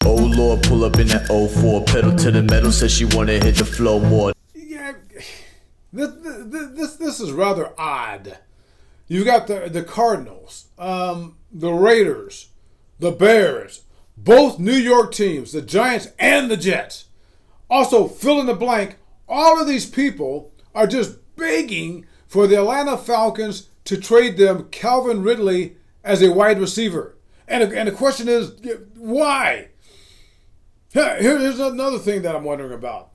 Oh Lord, pull up in that 04, pedal to the metal, says she wanna hit the flow more. Yeah, this is rather odd. You've got the Cardinals, the Raiders, the Bears, both New York teams, the Giants and the Jets. Also, fill in the blank, all of these people are just begging for the Atlanta Falcons to trade them Calvin Ridley as a wide receiver. And the question is, why? Here's another thing that I'm wondering about.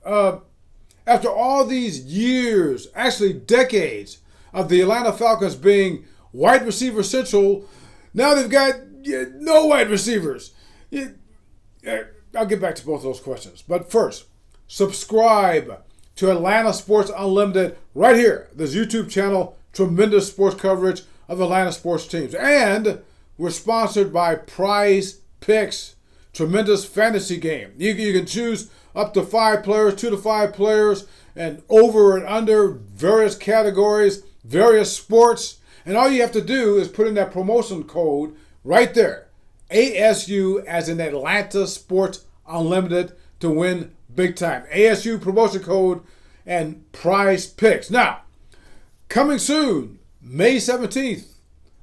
After all these years, actually decades, of the Atlanta Falcons being wide receiver central, now they've got no wide receivers. I'll get back to both of those questions. But first, subscribe to Atlanta Sports Unlimited right here. This YouTube channel, tremendous sports coverage of Atlanta sports teams. And we're sponsored by Prize Picks, tremendous fantasy game. You can choose up to 5 players, 2 to 5 players, and over and under various categories, various sports. And all you have to do is put in that promotion code right there. ASU as in Atlanta Sports Unlimited to win big time. ASU promotion code and Prize Picks. Now, coming soon, May 17th,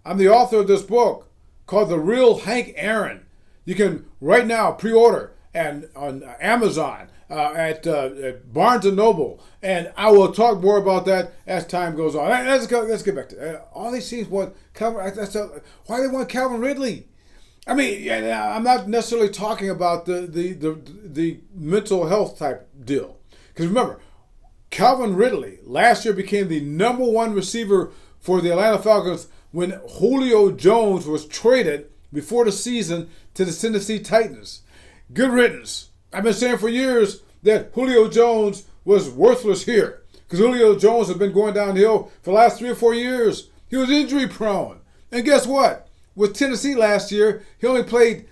I'm the author of this book called The Real Hank Aaron. You can right now pre-order and on Amazon, at Barnes & Noble, and I will talk more about that as time goes on. Let's get back to it. All these teams want Calvin. Why they want Calvin Ridley? I mean, I'm not necessarily talking about the mental health type deal, because remember, Calvin Ridley last year became the number 1 receiver for the Atlanta Falcons when Julio Jones was traded before the season to the Tennessee Titans. Good riddance. I've been saying for years that Julio Jones was worthless here because Julio Jones has been going downhill for the last 3 or 4 years. He was injury prone. And guess what? With Tennessee last year, he only played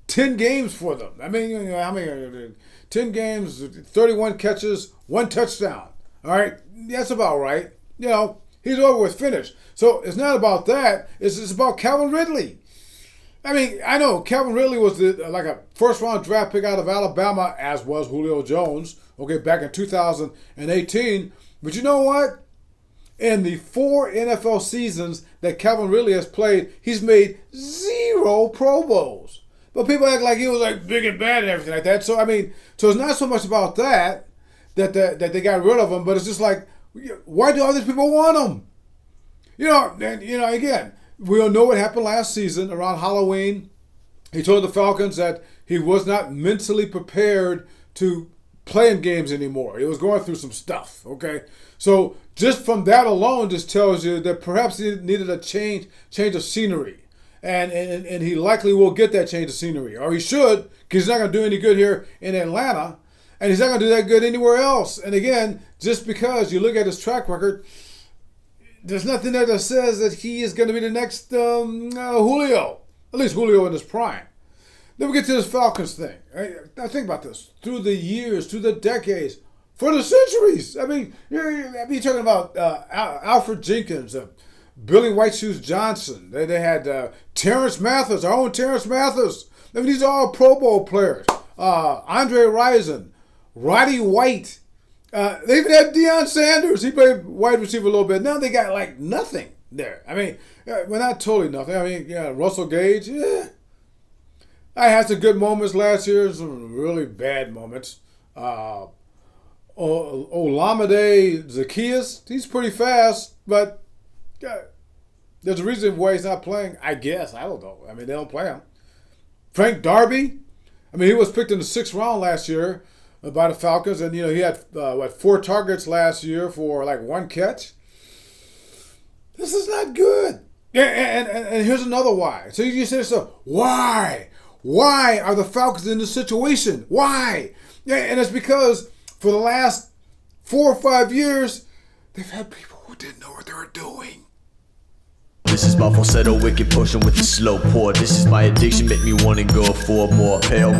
10 games for them. I mean, how many? 10 games, 31 catches, 1 touchdown. All right? That's about right. He's over with, finished. So it's not about that. It's about Calvin Ridley. I mean, I know Calvin Ridley was like a first-round draft pick out of Alabama, as was Julio Jones, back in 2018. But you know what? In the 4 NFL seasons that Calvin Ridley has played, he's made 0 Pro Bowls. But people act like he was like big and bad and everything like that. So, I mean, so it's not so much about that they got rid of him, but it's just like, why do all these people want him? Again, we all know what happened last season around Halloween. He told the Falcons that he was not mentally prepared to play in games anymore. He was going through some stuff, okay? So just from that alone just tells you that perhaps he needed a change of scenery. And he likely will get that change of scenery. Or he should, because he's not going to do any good here in Atlanta. And he's not going to do that good anywhere else. And again, just because you look at his track record, there's nothing there that says that he is going to be the next Julio. At least Julio in his prime. Then we get to this Falcons thing. Now think about this. Through the years, through the decades, for the centuries. I mean, you're talking about Alfred Jenkins, Billy White Shoes Johnson. They had Terance Mathis, our own Terance Mathis. I mean, these are all Pro Bowl players. Andre Rison, Roddy White. They even had Deion Sanders. He played wide receiver a little bit. Now they got like nothing there. I mean, well, not totally nothing. I mean, Russell Gage, I had some good moments last year, some really bad moments. Olamide Zacchaeus, he's pretty fast, but there's a reason why he's not playing, I guess. I don't know. I mean, they don't play him. Frank Darby, I mean, he was picked in the 6th round last year by the Falcons, and he had 4 targets last year for like 1 catch. This is not good. And here's another why. So you say so, why? Why are the Falcons in this situation? Why? And it's because for the last 4 or 5 years, they've had people who didn't know what they were doing. This is my falsetto, wicked potion with the slow pour. This is my addiction, make me wanna go for more. Pale